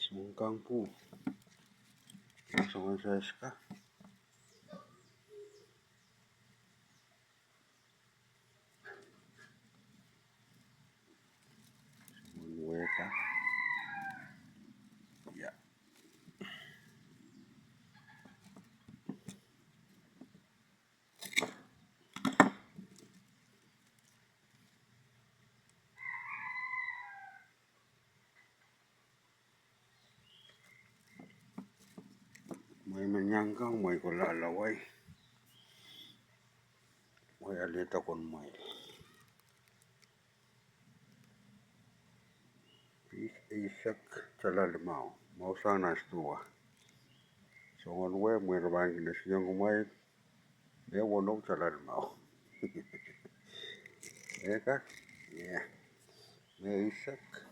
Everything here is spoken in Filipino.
Sungkang po. Sungan sa eska. Sungan ya. May manyangkang, may kulalaway. May alita kon may. Isak talalimao. Mausang nastua. Sungan we, may rabang kinasiyang kumay. May wanong talalimao. Eka? Yeah. May isak.